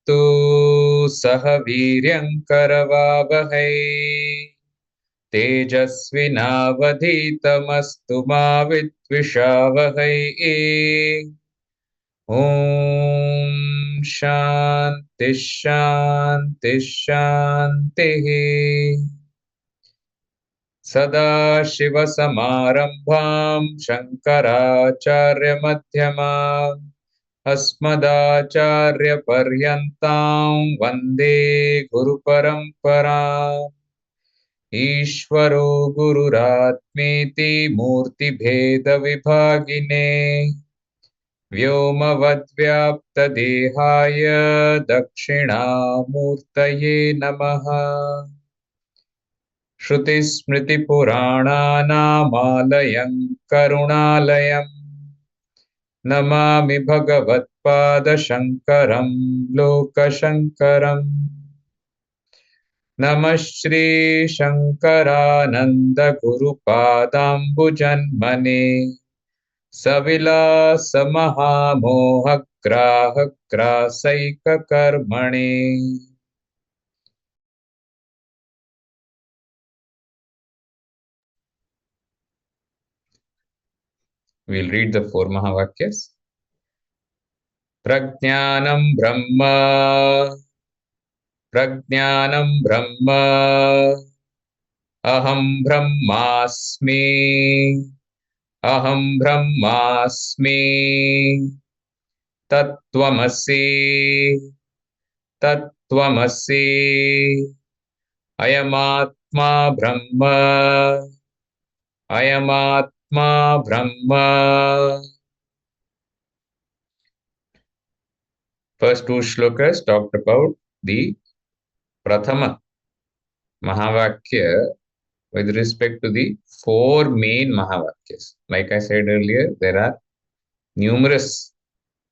तन्नावतु सह वीर्यं करवावहै तेजस्विनावधीतमस्तु मा विद्विषावहै। ॐ शान्ति शान्ति शान्तिः। सदाशिवसमारम्भां शङ्कराचार्यमध्यमाम् अस्मदाचार्यपर्यन्तां वन्दे गुरुपरम्पराम्। ईश्वरो गुरुरात्मेति मूर्तिभेदविभागिने व्योमवद्व्याप्तदेहाय दक्षिणामूर्तये नमः। श्रुतिस्मृतिपुराणानामालयं करुणालयं नमामि भगवत्पादशङ्करं लोकशङ्करम्। नमः श्रीशङ्करानन्दगुरुपादाम्बुजन्मने सविलासमहामोहग्राहग्रासैककर्मणे। We'll read the 4 Mahavakyas. Prajnanam Brahma, Prajnanam Brahma, Aham Brahmasmi, Aham Brahmasmi, Tattvamasi, Tattvamasi, Ayamatma Brahma, Ayamatma Brahma. First 2 shlokas talked about the Prathama Mahavakya with respect to the 4 main Mahavakyas. Like I said earlier, there are numerous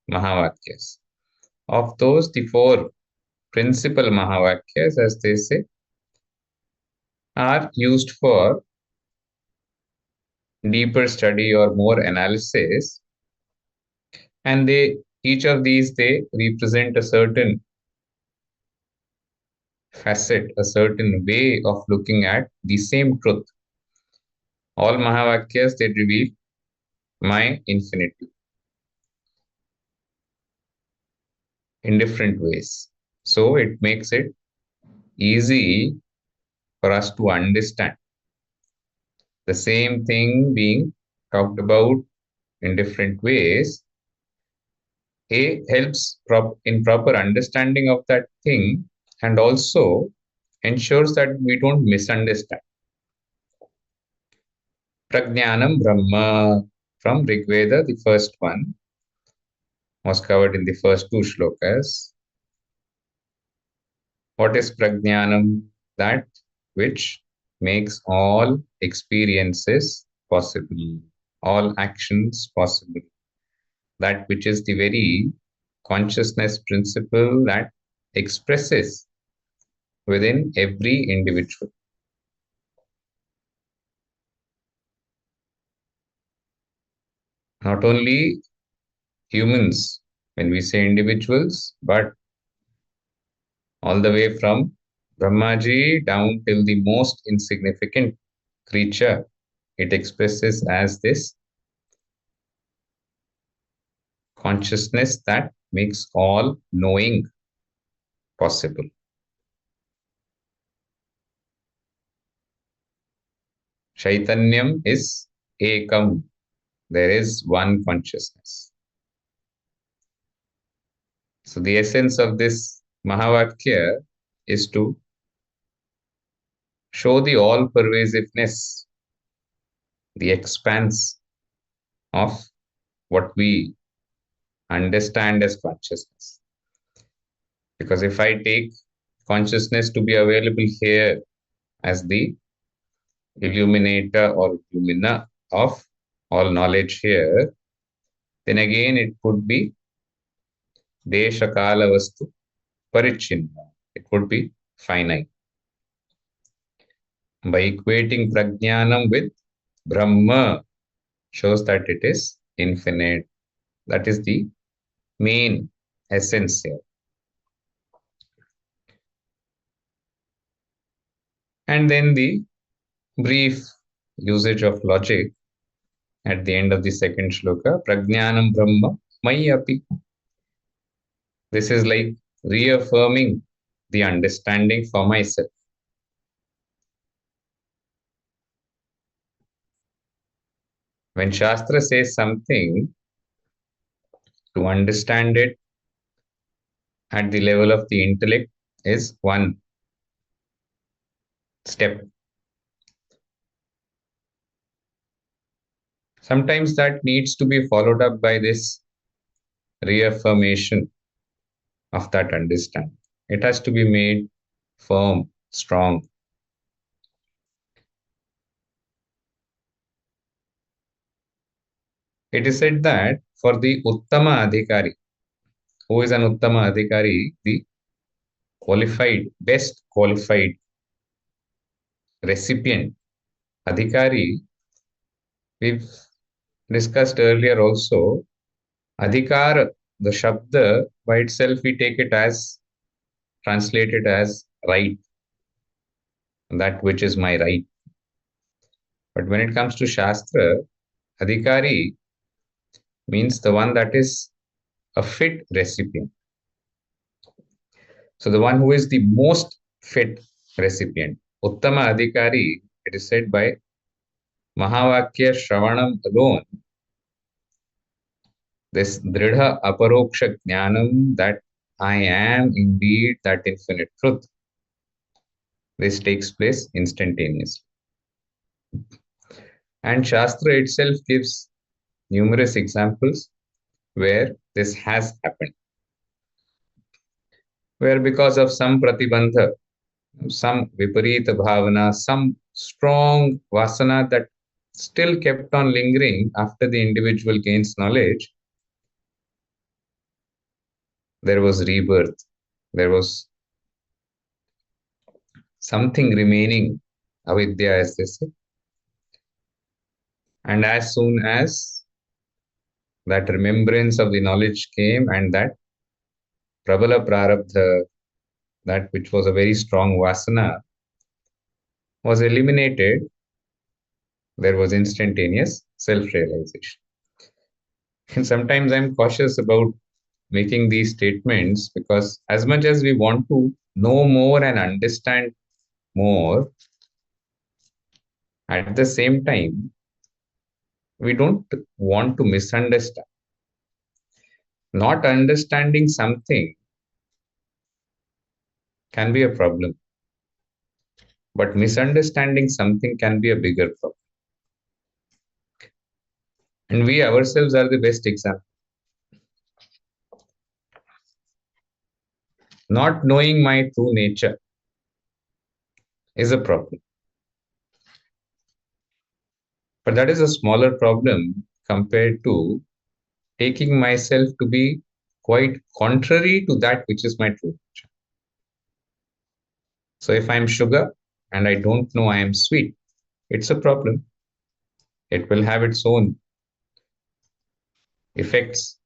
Mahavakyas. Of those, the 4 principal Mahavakyas, as they say, are used for deeper study or more analysis, and each of these they represent a certain facet, a certain way of looking at the same truth. All Mahavakyas, they reveal my infinitude in different ways. So it makes it easy for us to understand the same thing being talked about in different ways. Helps in proper understanding of that thing, and also ensures that we don't misunderstand. Prajnanam Brahma from Rigveda, the first one, was covered in the first 2 shlokas. What is Prajnanam? That which makes all experiences possible, all actions possible. That which is the very consciousness principle that expresses within every individual. Not only humans, when we say individuals, but all the way from Brahmaji down till the most insignificant creature, it expresses as this consciousness that makes all knowing possible. Chaitanyam is ekam. There is one consciousness. So the essence of this Mahavakya is to show the all-pervasiveness, the expanse of what we understand as consciousness. Because if I take consciousness to be available here as the illuminator or illumina of all knowledge here, then again it could be Desha Kala Vastu Parichinna. It would be finite. By equating Prajnanam with Brahma shows that it is infinite. That is the main essence here. And then the brief usage of logic at the end of the second shloka, Prajnanam Brahma Mai Api. This is like reaffirming the understanding for myself. When Shastra says something, to understand it at the level of the intellect is one step. Sometimes that needs to be followed up by this reaffirmation of that understanding. It has to be made firm, strong. It is said that for the Uttama Adhikari, who is an Uttama Adhikari, the qualified, best qualified recipient, Adhikari, we've discussed earlier also, Adhikar, the Shabda, by itself we take it as, translated as right, that which is my right. But when it comes to Shastra, Adhikari means the one that is a fit recipient. So the one who is the most fit recipient. Uttama Adhikari, it is said by Mahavakya Shravanam alone, this Dridha Aparoksha Jnanam, that I am indeed that infinite truth. This takes place instantaneously. And Shastra itself gives numerous examples where this has happened. Where because of some pratibandha, some viparita bhavana, some strong vasana that still kept on lingering after the individual gains knowledge, there was rebirth. There was something remaining, avidya as they say. And as soon as that remembrance of the knowledge came and that prabala prarabdha, that which was a very strong vasana, was eliminated, there was instantaneous self-realization. And sometimes I'm cautious about making these statements because as much as we want to know more and understand more, at the same time, we don't want to misunderstand. Not understanding something can be a problem, but misunderstanding something can be a bigger problem. And we ourselves are the best example. Not knowing my true nature is a problem. But that is a smaller problem compared to taking myself to be quite contrary to that which is my true nature. So if I'm sugar and I don't know I am sweet, it's a problem. It will have its own effects,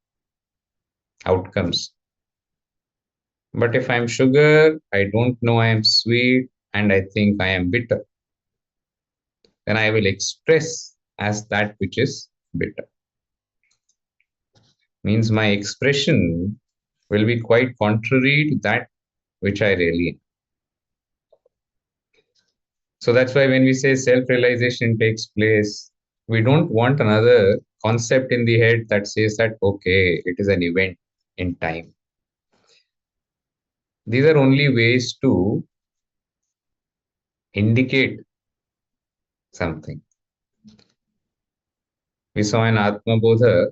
outcomes. But if I'm sugar, I don't know I am sweet, and I think I am bitter, then I will express as that which is bitter. Means my expression will be quite contrary to that which I really am. So that's why when we say self-realization takes place, we don't want another concept in the head that says that, okay, it is an event in time. These are only ways to indicate something. We saw in Atma Bodha,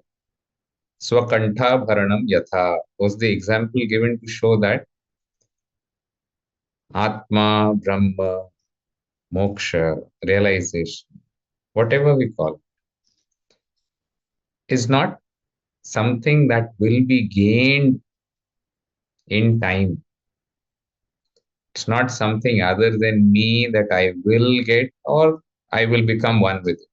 Swakantha Bharanam Yatha was the example given to show that Atma, Brahma, Moksha, realization, whatever we call, is not something that will be gained in time. It's not something other than me that I will get or I will become one with it.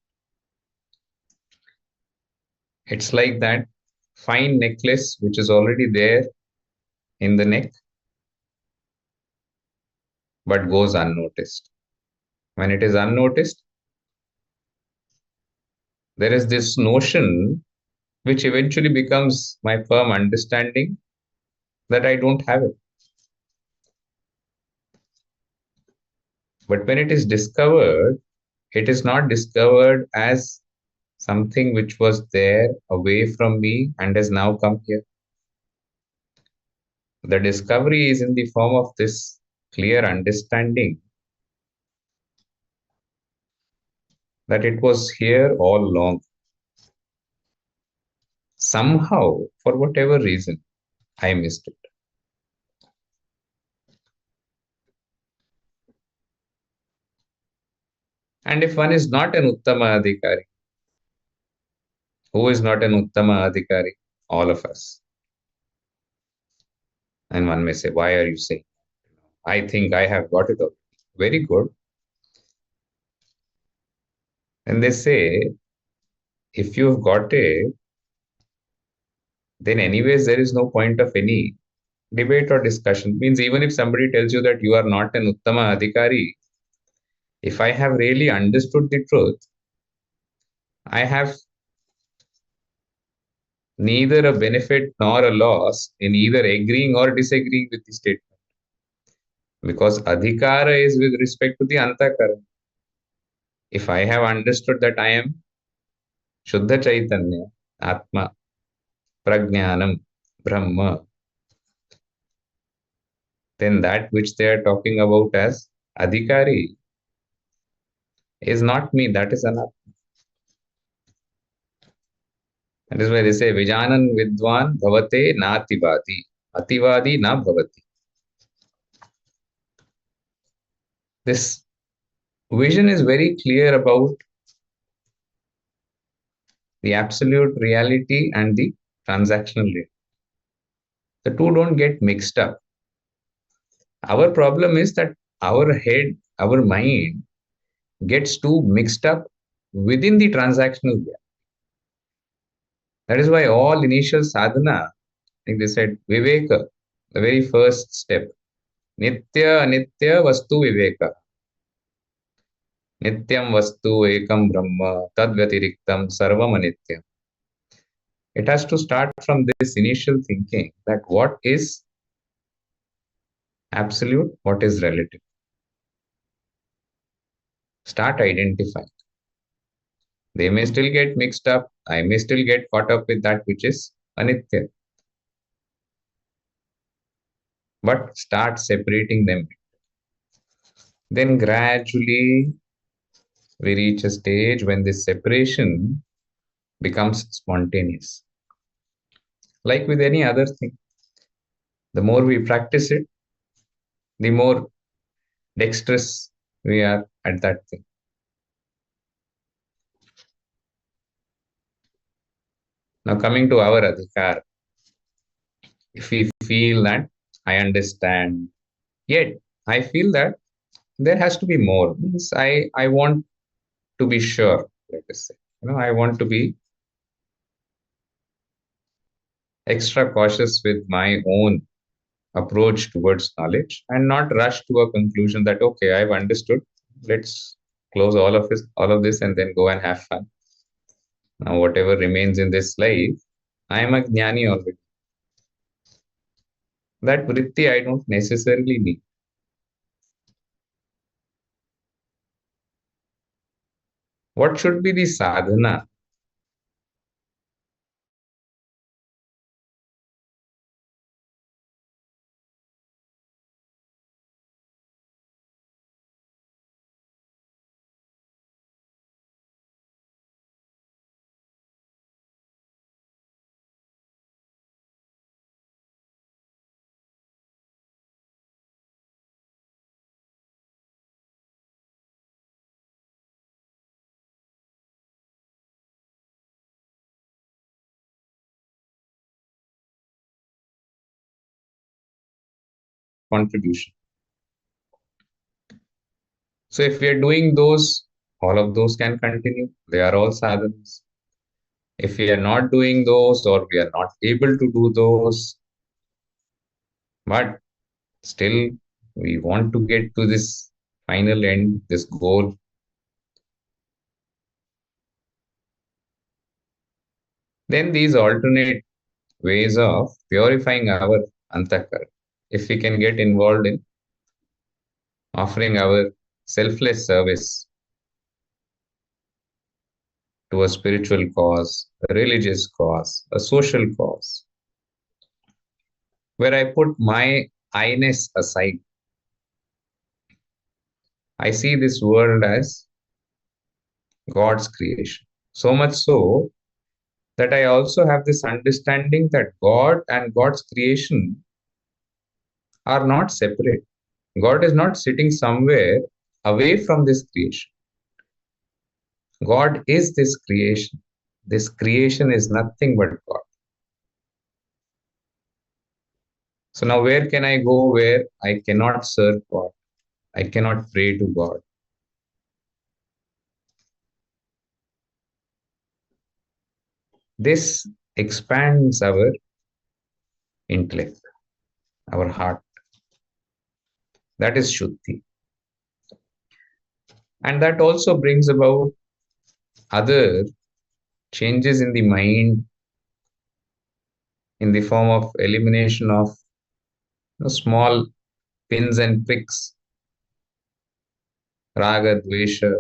It's like that fine necklace which is already there in the neck but goes unnoticed. When it is unnoticed, there is this notion which eventually becomes my firm understanding that I don't have it. But when it is discovered, it is not discovered as something which was there away from me and has now come here. The discovery is in the form of this clear understanding that it was here all along. Somehow, for whatever reason, I missed it. And if one is not an Uttama Adhikari, who is not an Uttama Adhikari? All of us. And one may say, why are you saying? I think I have got it all. Very good. And they say, if you've got it, then anyways, there is no point of any debate or discussion. Means even if somebody tells you that you are not an Uttama Adhikari, if I have really understood the truth, I have neither a benefit nor a loss in either agreeing or disagreeing with the statement. Because adhikara is with respect to the antakara. If I have understood that I am Shuddha Chaitanya, Atma, Prajnanam, Brahma, then that which they are talking about as adhikari is not me, that is anatma. That is why they say Vijanan Vidwan Bhavate Nativadi. Ativadi na bhavati. This vision is very clear about the absolute reality and the transactional reality. The two don't get mixed up. Our problem is that our head, our mind gets too mixed up within the transactional reality. That is why all initial sadhana, like they said, viveka, the very first step, nitya anitya vastu viveka. Nityam vastu ekam brahma tad vyatiriktam sarvam anityam. It has to start from this initial thinking that what is absolute, what is relative. Start identifying. They may still get mixed up. I may still get caught up with that which is anitya. But start separating them. Then gradually we reach a stage when this separation becomes spontaneous. Like with any other thing, the more we practice it, the more dexterous we are at that thing. Now, coming to our adhikar, if we feel that I understand, yet I feel that there has to be more. Means I want to be sure, let us say. I want to be extra cautious with my own approach towards knowledge and not rush to a conclusion that okay, I've understood. Let's close all of this and then go and have fun. Now, whatever remains in this life, I am a jnani already. That vritti I don't necessarily need. What should be the sadhana? Contribution. So if we are doing those, all of those can continue. They are all sadhanas. If we are not doing those or we are not able to do those, but still we want to get to this final end, this goal. Then these alternate ways of purifying our antakara. If we can get involved in offering our selfless service to a spiritual cause, a religious cause, a social cause, where I put my I-ness aside. I see this world as God's creation. So much so that I also have this understanding that God and God's creation are not separate. God is not sitting somewhere away from this creation. God is this creation. This creation is nothing but God. So now where can I go where I cannot serve God? I cannot pray to God. This expands our intellect, our heart. That is Shuddhi. And that also brings about other changes in the mind in the form of elimination of small pins and pricks, raga, dvesha,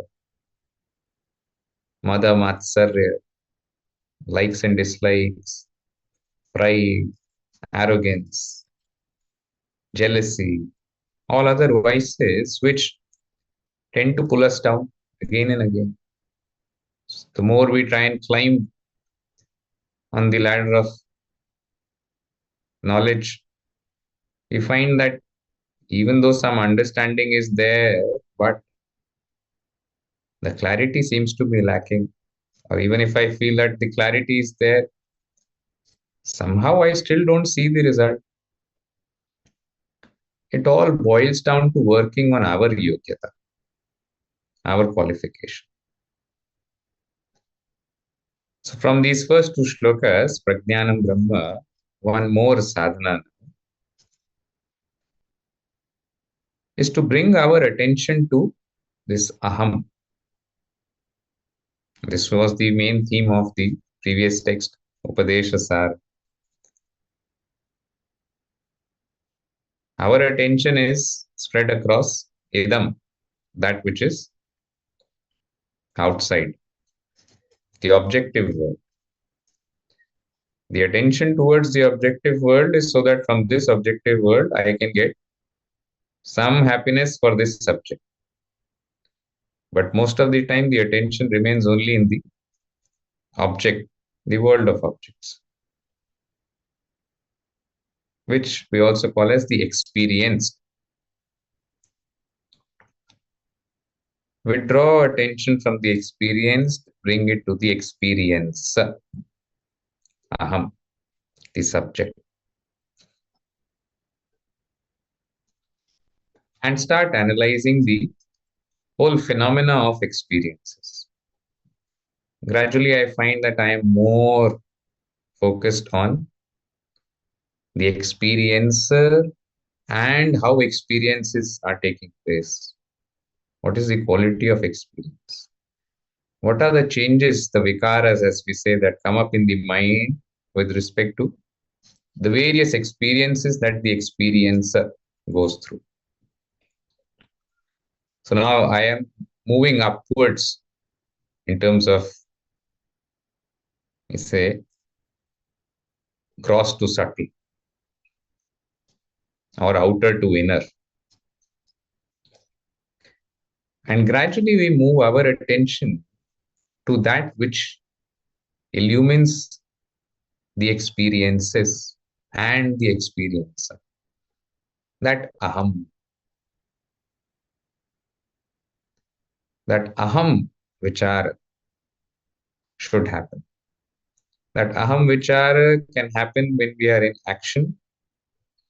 mada, matsarya, likes and dislikes, pride, arrogance, jealousy, all other vices which tend to pull us down again and again. The more we try and climb on the ladder of knowledge, we find that even though some understanding is there, but the clarity seems to be lacking. Or even if I feel that the clarity is there, somehow I still don't see the result. It all boils down to working on our yogyata, our qualification. So from these first two shlokas, Prajnanam Brahma, one more sadhana is to bring our attention to this aham. This was the main theme of the previous text, Upadesha Sar. Our attention is spread across idam, that which is outside, the objective world. The attention towards the objective world is so that from this objective world I can get some happiness for this subject. But most of the time, the attention remains only in the object, the world of objects, which we also call as the experience. Withdraw attention from the experience, bring it to the experience. Aham, the subject. And start analyzing the whole phenomena of experiences. Gradually, I find that I am more focused on the experiencer and how experiences are taking place. What is the quality of experience? What are the changes, the vikaras, as we say, that come up in the mind with respect to the various experiences that the experiencer goes through? So now I am moving upwards in terms of, we say, gross to subtle or outer to inner. And gradually we move our attention to that which illumines the experiences and the experiencer. That aham. That aham vichara should happen. That aham vichara can happen when we are in action,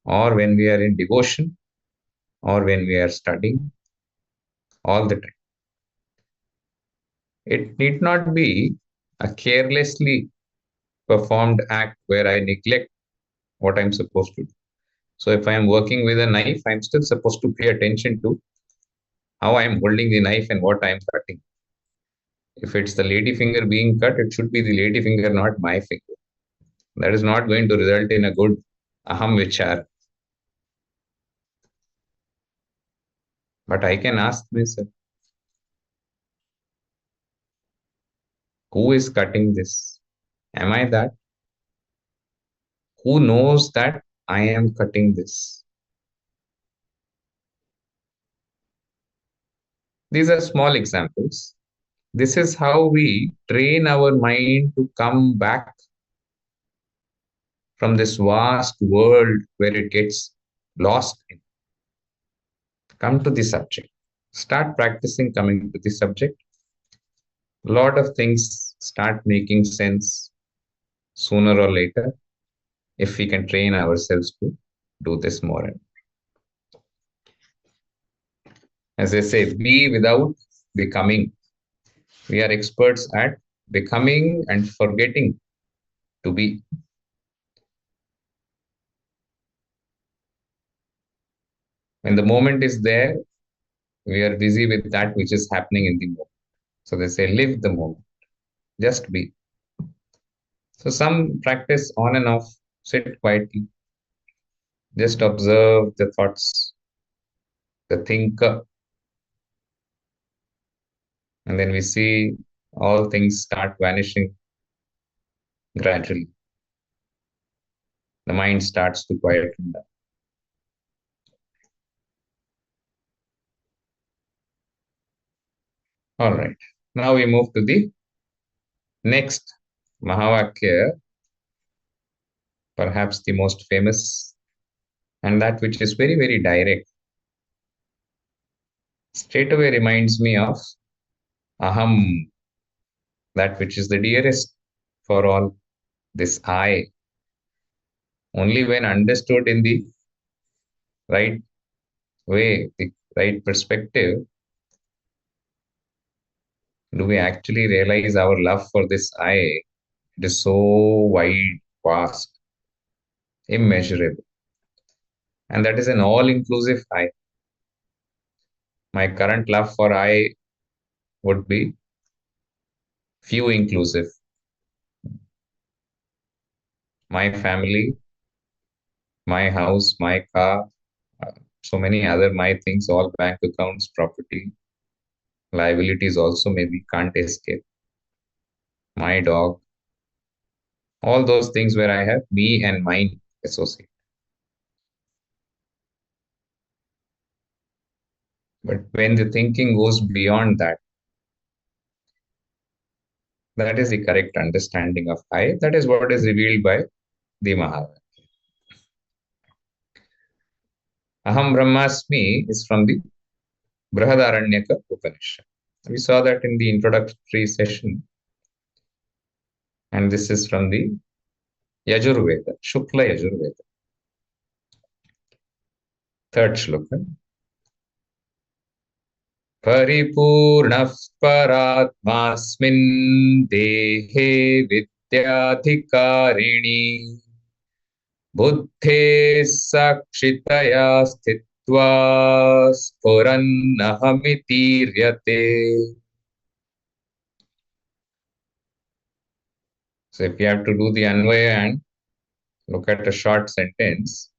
or when we are in devotion, or when we are studying, all the time. It need not be a carelessly performed act where I neglect what I'm supposed to do. So if I am working with a knife, I'm still supposed to pay attention to how I am holding the knife and what I am cutting. If it's the lady finger being cut, it should be the lady finger, not my finger. That is not going to result in a good aham vichar. But I can ask myself, who is cutting this? Am I that? Who knows that I am cutting this? These are small examples. This is how we train our mind to come back from this vast world where it gets lost in. Come to the subject. Start practicing coming to the subject. A lot of things start making sense sooner or later if we can train ourselves to do this more. As I say, be without becoming. We are experts at becoming and forgetting to be. When the moment is there, we are busy with that which is happening in the moment. So they say, live the moment, just be. So some practice on and off, sit quietly, just observe the thoughts, the thinker, and then we see all things start vanishing gradually. The mind starts to quieten down. All right. Now we move to the next Mahavakya, perhaps the most famous, and that which is very, very direct. Straight away reminds me of Aham, that which is the dearest for all, this I. Only when understood in the right way, the right perspective, do we actually realize our love for this I. It is so wide, vast, immeasurable. And that is an all inclusive I. My current love for I would be few inclusive. My family, my house, my car, so many other my things, all bank accounts, property, liabilities also maybe can't escape. My dog, all those things where I have me and mine associated. But when the thinking goes beyond that, that is the correct understanding of I. That is what is revealed by the Maha. Aham Brahmasmi is from the Brihadaranyaka Upanishad. We saw that in the introductory session. And this is from the Yajurveda, Shukla Yajurveda. Third shloka. Paripurnah paratmasmin dehe vidyadhikarini buddhe sakshitaya sthitva spurannahamityate. So if you have to do the Anvaya and look at a short sentence,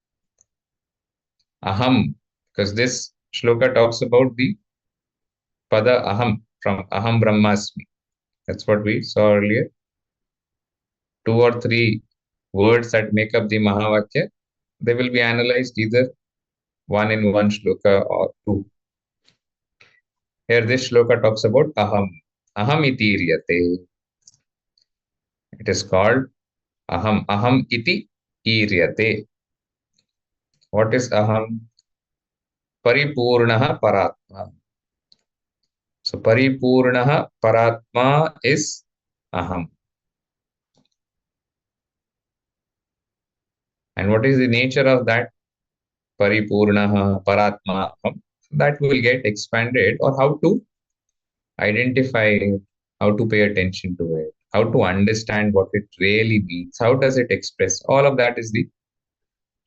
Aham, because this shloka talks about the Pada Aham from Aham Brahmasmi. That's what we saw earlier. Two or three words that make up the Mahavakya, they will be analyzed either one in one shloka or two. Here this shloka talks about Aham. Aham iti iryate. It is called Aham. Aham iti iryate. What is Aham? Paripurnaha Paratma. So Paripurnaha Paratma is Aham. And what is the nature of that Paripurnaha Paratma Aham? That will get expanded, or how to identify it, how to pay attention to it, how to understand what it really means, how does it express. All of that is the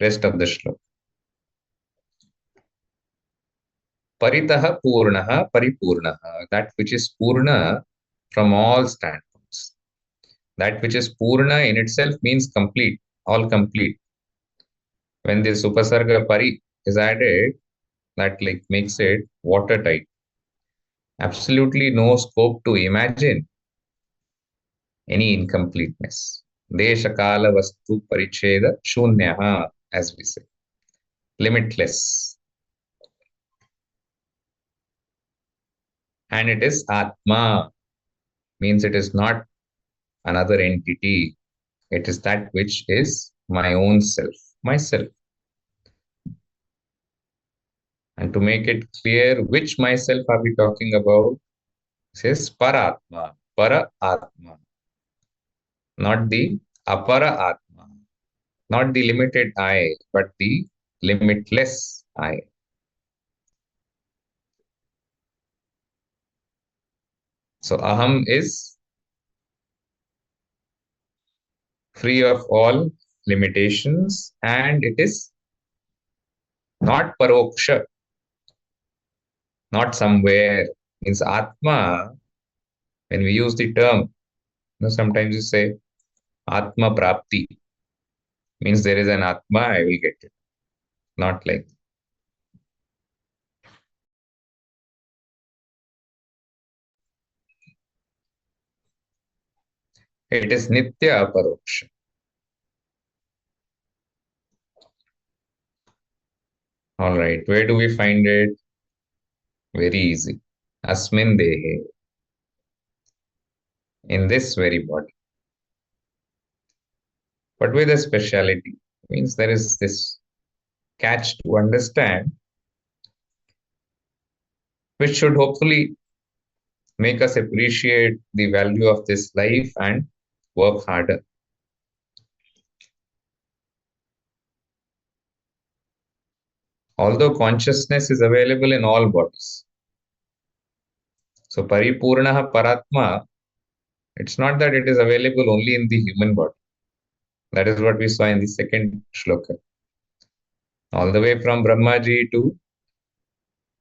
rest of the shloka. Paritaha Purnaha Paripurnaha. That which is Purna from all standpoints. That which is Purna in itself means complete, all complete. When this Upasarga Pari is added, that like makes it watertight. Absolutely no scope to imagine any incompleteness. Desha Kala Vastu Paricheda Shunyaha, as we say. Limitless. And it is Atma, means it is not another entity. It is that which is my own self, myself. And to make it clear, which myself are we talking about? It says Paratma, Para Atma, not the Apara Atma, not the limited I, but the limitless I. So Aham is free of all limitations and it is not Paroksha, not somewhere. Means Atma, when we use the term, sometimes you say Atma Prapti, means there is an Atma, I will get it. Not like it is Nitya Aparoksha. All right, where do we find it? Very easy. Asmin Dehe, in this very body. But with a speciality, means there is this catch to understand, which should hopefully make us appreciate the value of this life and work harder. Although consciousness is available in all bodies. So Paripurnaha Paratma, it's not that it is available only in the human body. That is what we saw in the second shloka. All the way from Brahmaji to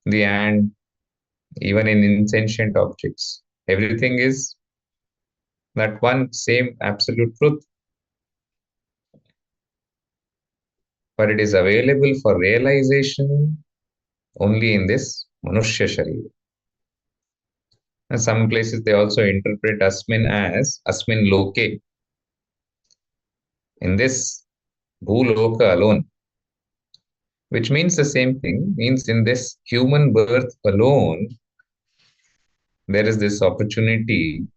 the ant, even in insentient objects. Everything is that one same absolute truth. But it is available for realization only in this Manushya Sharira. And some places they also interpret Asmin as Asmin Loke. In this Bhuloka alone, which means the same thing, means in this human birth alone, there is this opportunity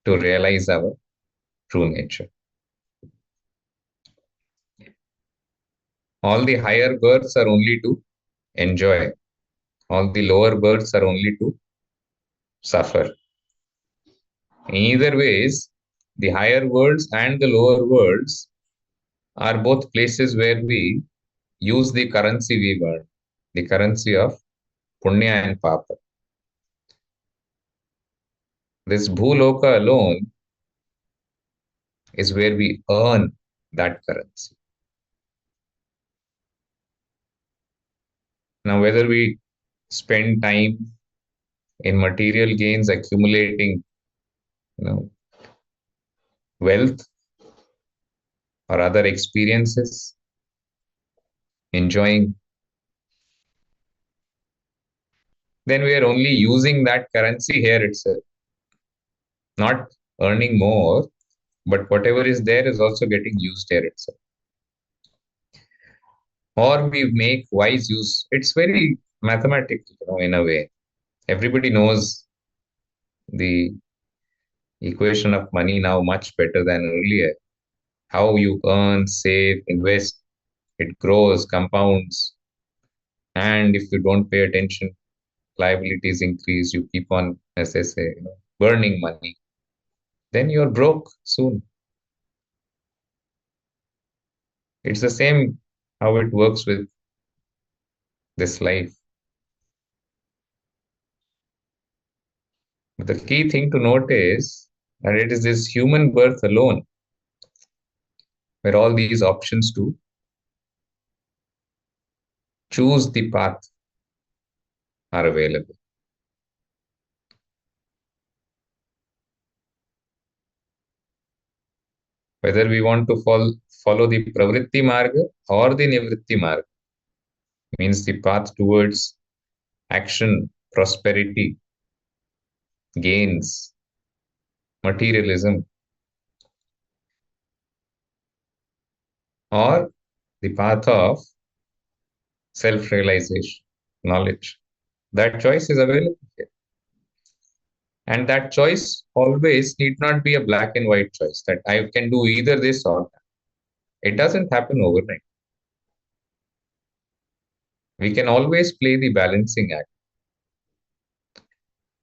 to realize our true nature. All the higher births are only to enjoy. All the lower births are only to suffer. In either ways, the higher worlds and the lower worlds are both places where we use the currency we earn, the currency of punya and papa. This bhuloka alone is where we earn that currency. Now, whether we spend time in material gains accumulating, wealth or other experiences, enjoying, then we are only using that currency here itself, not earning more, but whatever is there is also getting used here itself. Or we make wise use. It's very mathematical, in a way. Everybody knows the equation of money now much better than earlier. How you earn, save, invest, it grows, compounds. And if you don't pay attention, liabilities increase, you keep on, as I say, burning money. Then you're broke soon. It's the same how it works with this life. But the key thing to note is that it is this human birth alone where all these options to choose the path are available. Whether we want to follow the pravritti marga or the nivritti marga, means the path towards action, prosperity, gains, materialism, or the path of self-realization, knowledge. That choice is available here. And that choice always need not be a black and white choice that I can do either this or that. It doesn't happen overnight. We can always play the balancing act.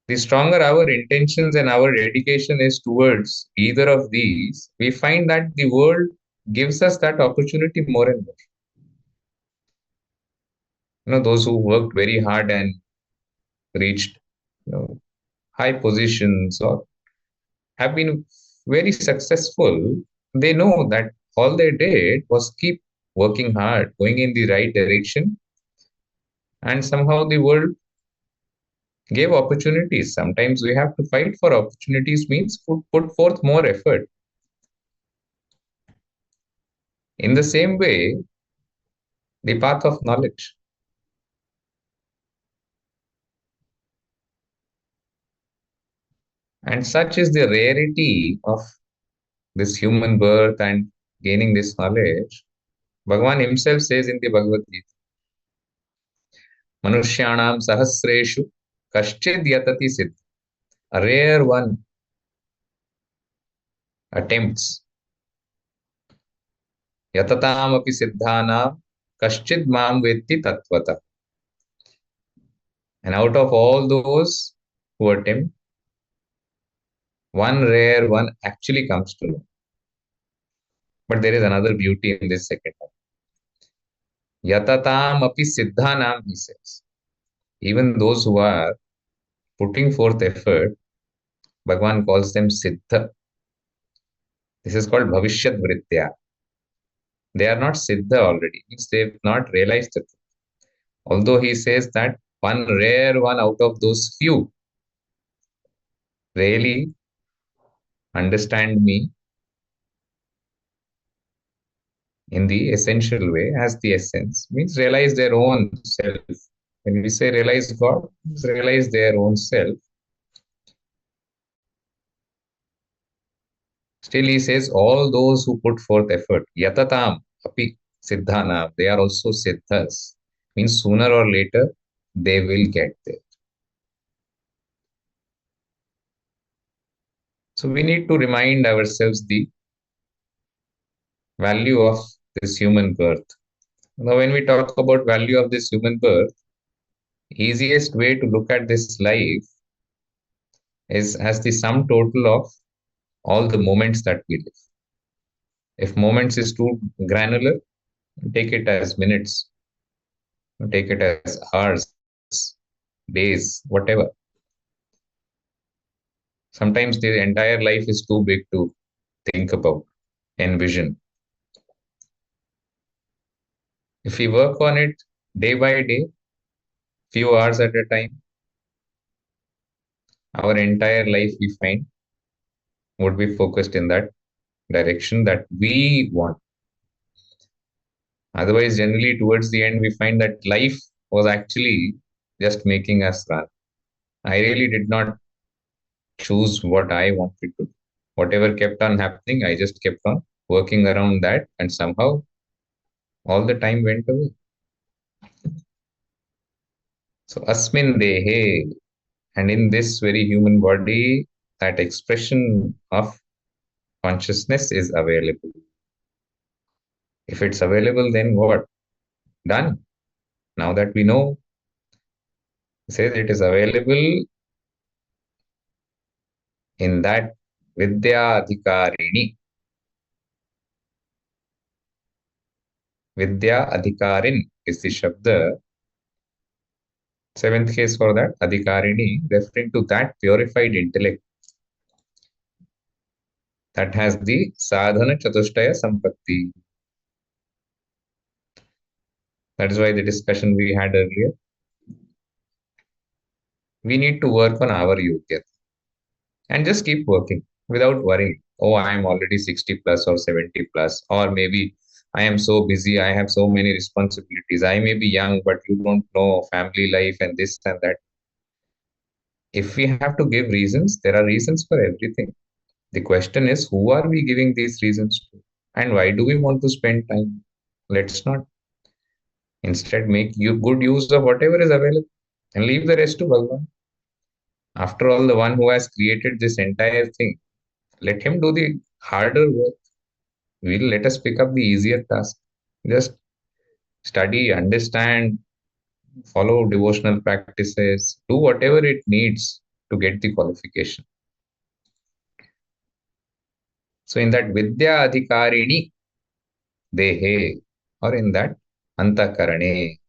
The stronger our intentions and our dedication is towards either of these, we find that the world gives us that opportunity more and more. Those who worked very hard and reached, high positions or have been very successful, they know that all they did was keep working hard, going in the right direction, and somehow the world gave opportunities. Sometimes we have to fight for opportunities, means put forth more effort. In the same way, the path of knowledge. And such is the rarity of this human birth and gaining this knowledge. Bhagavan himself says in the Bhagavad Gita, Manushyanam sahasreshu kaschid yatati siddh. A rare one attempts. Yatatam api siddhanam kaschid mam vetti tatvata. And out of all those who attempt, one rare one actually comes to know. But there is another beauty in this second one. Yatatam api siddhanam, he says. Even those who are putting forth effort, Bhagavan calls them siddha. This is called bhavishyat vritya. They are not siddha already, means they have not realized the truth. Although he says that one rare one out of those few really understand me in the essential way, as the essence, means realize their own self. When we say realize God, realize their own self. Still, he says all those who put forth effort, yatatam api siddhana, they are also siddhas. Means sooner or later they will get there. So we need to remind ourselves the value of this human birth. Now, when we talk about value of this human birth, easiest way to look at this life is as the sum total of all the moments that we live. If moments is too granular, take it as minutes, take it as hours, days, whatever. Sometimes the entire life is too big to think about, envision. If we work on it day by day, few hours at a time, our entire life we find would be focused in that direction that we want. Otherwise, generally towards the end, we find that life was actually just making us run. I really did not choose what I wanted to do. Whatever kept on happening, I just kept on working around that, and somehow all the time went away. So, asmin dehe, and in this very human body, that expression of consciousness is available. If it's available, then what? Done. Now that we know, it says it is available in that Vidya Adhikarini. Vidya Adhikarin is the Shabda. Seventh case for that, Adhikarini, referring to that purified intellect that has the Sadhana Chatushtaya Sampatti. That is why the discussion we had earlier. We need to work on our yoga and just keep working without worrying. Oh, I am already 60 plus or 70 plus, or maybe I am so busy, I have so many responsibilities. I may be young, but you don't know family life and this and that. If we have to give reasons, there are reasons for everything. The question is, who are we giving these reasons to? And why do we want to spend time? Let's not. Instead, make you good use of whatever is available and leave the rest to Bhagavan. After all, the one who has created this entire thing, let him do the harder work. We'll let us pick up the easier task. Just study, understand, follow devotional practices, do whatever it needs to get the qualification. So in that Vidya Adhikarini Dehe, or in that Antakarane,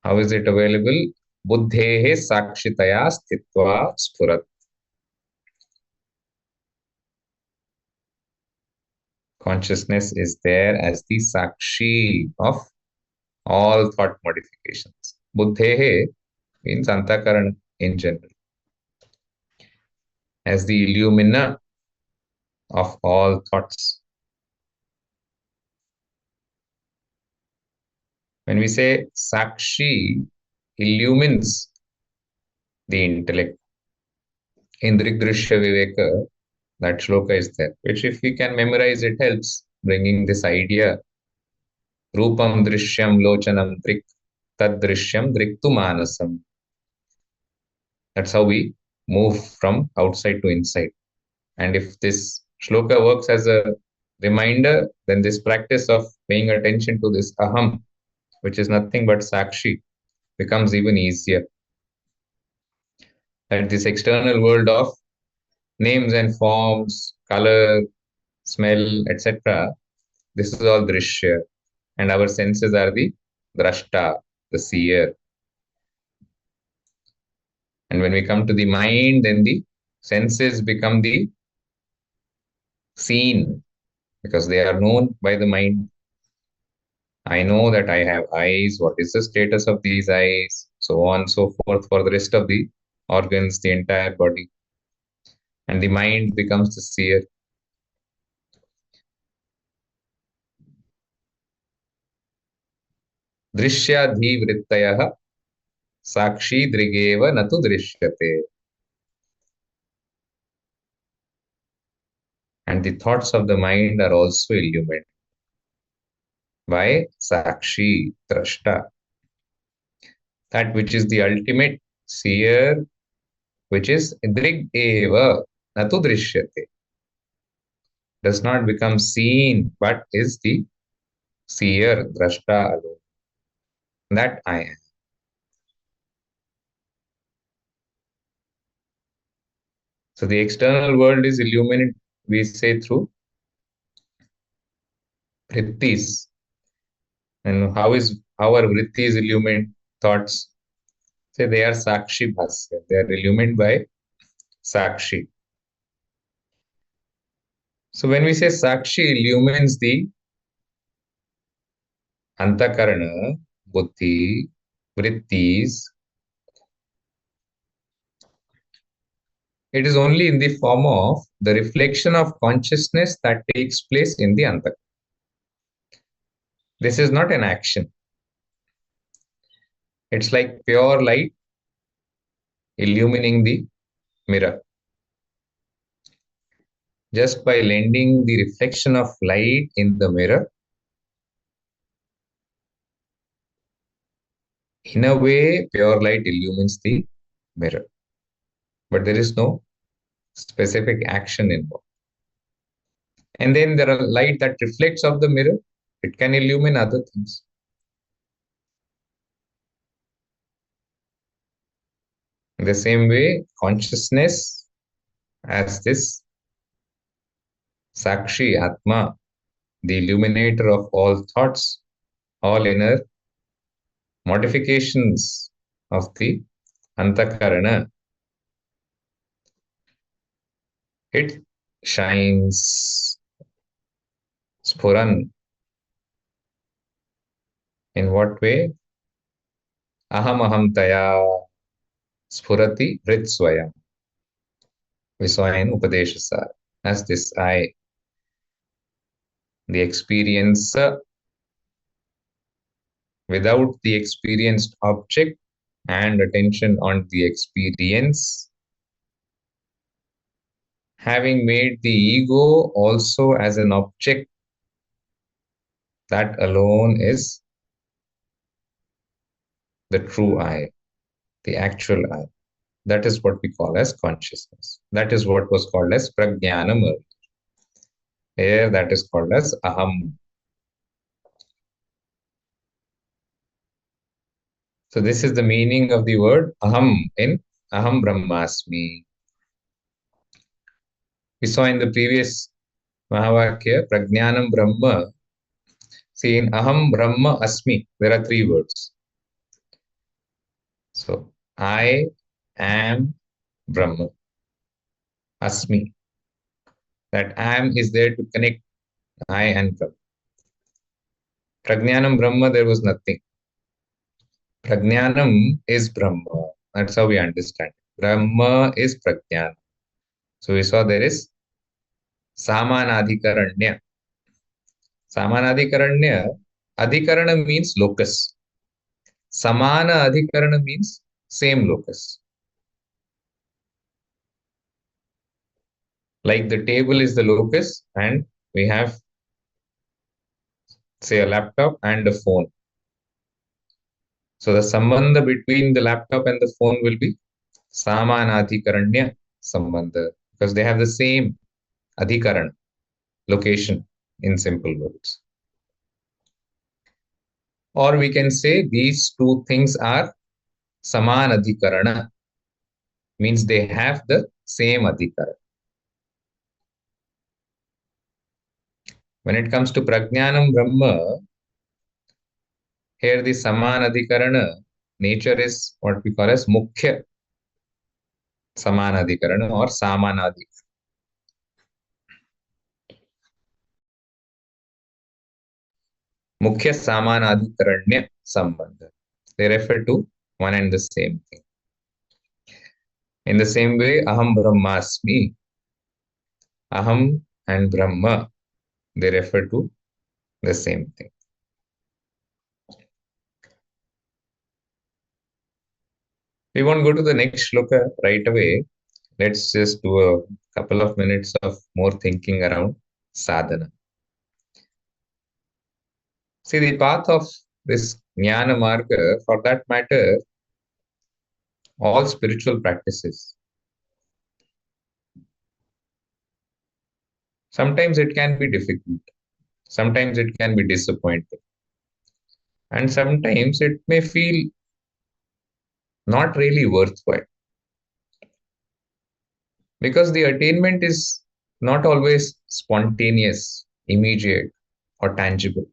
how is it available? Buddhehe Sakshitaya Sthitva Spurat. Consciousness is there as the Sakshi of all thought modifications. Buddhehe means Antakarana in general, as the illuminer of all thoughts. When we say Sakshi illumines the intellect, in Drigdrishya Viveka, that shloka is there, which if we can memorize, it helps bringing this idea. Rupam Drishyam Lochanam Drik, Tad Drishyam Driktu Manasam. That's how we move from outside to inside. And if this shloka works as a reminder, then this practice of paying attention to this aham, which is nothing but sakshi, becomes even easier. That this external world of names and forms, color, smell, etc., this is all drishya. And our senses are the drashta, the seer. And when we come to the mind, then the senses become the seen because they are known by the mind. I know that I have eyes. What is the status of these eyes? So on and so forth for the rest of the organs, the entire body. And the mind becomes the seer. Drishyadhivrittayah sakshi drigeva natu drishyate. And the thoughts of the mind are also illumined by sakshi, drashta. That which is the ultimate seer, which is drig eva natu drishyate. Does not become seen, but is the seer, drashta alone. That I am. So the external world is illuminated, we say, through vrittis. And how are vrittis illumined? Thoughts. Say they are sakshi bhasya. They are illumined by sakshi. So when we say sakshi illumines the antakarana, buddhi, vrittis, it is only in the form of the reflection of consciousness that takes place in the antakarana. This is not an action. It's like pure light illumining the mirror. Just by lending the reflection of light in the mirror, in a way, pure light illumines the mirror. But there is no specific action involved. And then there are light that reflects off the mirror. It can illumine other things. In the same way, consciousness as this Sakshi Atma, the illuminator of all thoughts, all inner modifications of the Antakarana, it shines Spuran. In what way? Aham aham taya spurati vrit swayam. We saw in Upadeshasar. As this I, the experience without the experienced object and attention on the experience, having made the ego also as an object, that alone is the true I, the actual I. That is what we call as consciousness. That is what was called as prajnanam earlier. Here that is called as aham. So this is the meaning of the word aham in aham brahmasmi. We saw in the previous Mahavakya, prajnanam brahma. See, in aham brahma asmi, there are three words. So, I am Brahma, asmi. That am is there to connect I and Brahma. Prajnanam Brahma, there was nothing. Prajnanam is Brahma. That's how we understand. Brahma is Prajnana. So we saw there is Samanadhikaranya. Samanadhikaranya, Adhikarana means locus. Samana Adhikarana means same locus. Like the table is the locus, and we have, say, a laptop and a phone. So the sambandha between the laptop and the phone will be Samanadhikaranya sambandha, because they have the same adhikaran, location, in simple words. Or we can say these two things are Samanadhikarana, means they have the same adhikaran. When it comes to Prajnanam Brahma, here the Samanadhikarana nature is what we call as Mukhya Samanadhikarana or Samanadhikarana. Mukhya Samanadhikaranya Sambandha. They refer to one and the same thing. In the same way, Aham Brahmasmi, Aham and Brahma, they refer to the same thing. We won't go to the next shloka right away. Let's just do a couple of minutes of more thinking around sadhana. See, the path of this Jnana Marga, for that matter, all spiritual practices, sometimes it can be difficult, sometimes it can be disappointing, and sometimes it may feel not really worthwhile, because the attainment is not always spontaneous, immediate, or tangible.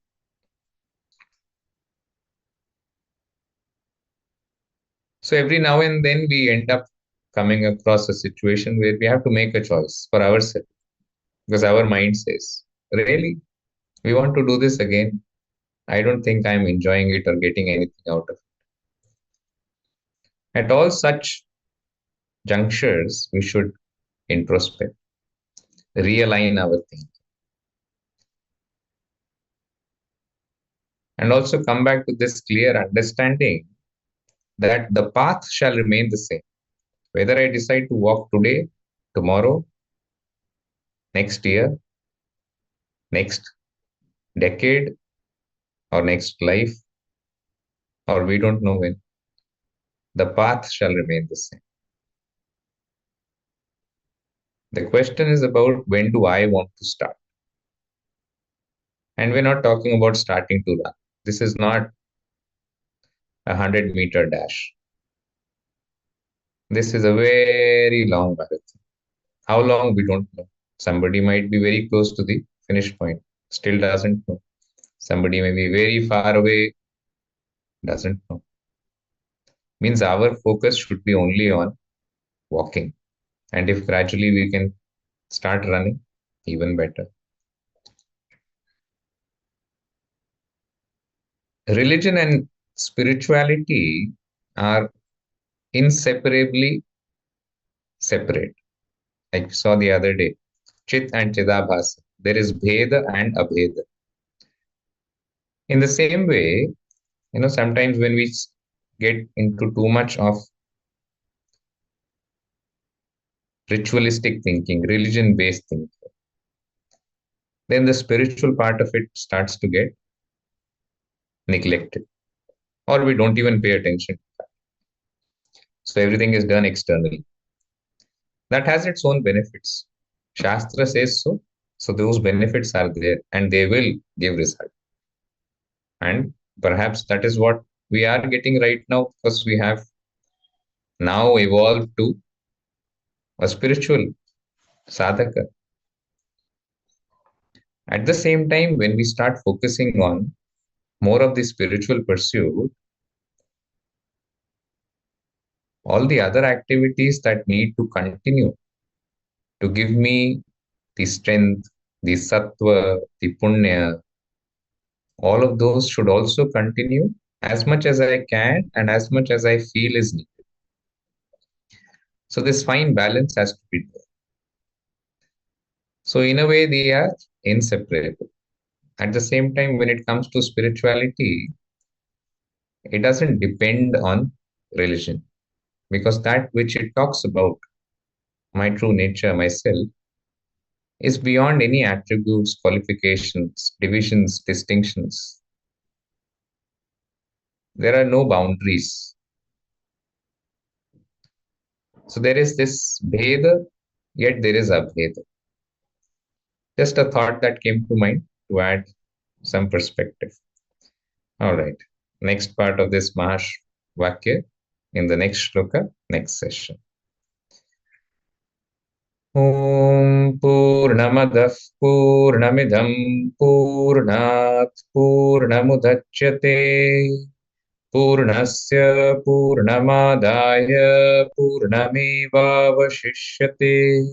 So every now and then we end up coming across a situation where we have to make a choice for ourselves, because our mind says, really, we want to do this again. I don't think I'm enjoying it or getting anything out of it. At all such junctures, we should introspect, realign our thinking, and also come back to this clear understanding that the path shall remain the same. Whether I decide to walk today, tomorrow, next year, next decade, or next life, or we don't know when, the path shall remain the same. The question is about when do I want to start? And we're not talking about starting to run. This is not a 100-meter dash. This is a very long marathon. How long, we don't know. Somebody might be very close to the finish point, still doesn't know. Somebody may be very far away, doesn't know. Means our focus should be only on walking. And if gradually we can start running, even better. Religion and spirituality are inseparably separate. Like we saw the other day, Chit and Chidabhasa. There is Bheda and Abheda. In the same way, sometimes when we get into too much of ritualistic thinking, religion-based thinking, then the spiritual part of it starts to get neglected, or we don't even pay attention. So everything is done externally. That has its own benefits. Shastra says so. So those benefits are there and they will give result. And perhaps that is what we are getting right now, because we have now evolved to a spiritual sadhaka. At the same time, when we start focusing on more of the spiritual pursuit, all the other activities that need to continue to give me the strength, the sattva, the punya, all of those should also continue as much as I can and as much as I feel is needed. So this fine balance has to be there. So in a way, they are inseparable. At the same time, when it comes to spirituality, it doesn't depend on religion, because that which it talks about, my true nature, myself, is beyond any attributes, qualifications, divisions, distinctions. There are no boundaries. So there is this Bheda, yet there is Abheda. Just a thought that came to mind to add some perspective. All right. Next part of this Vakya in the next shloka, next session. Om Purnamadah Purnamidam Purnat Purnamudachyate Purnasya Purnamadaya Purnamevavashishyate.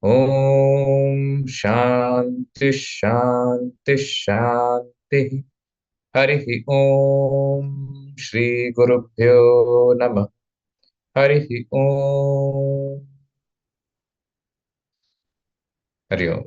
Om Shanti Shanti Shanti. Harihi Om Shri Gurubhyo Namah. Harihi Om. Hari Om.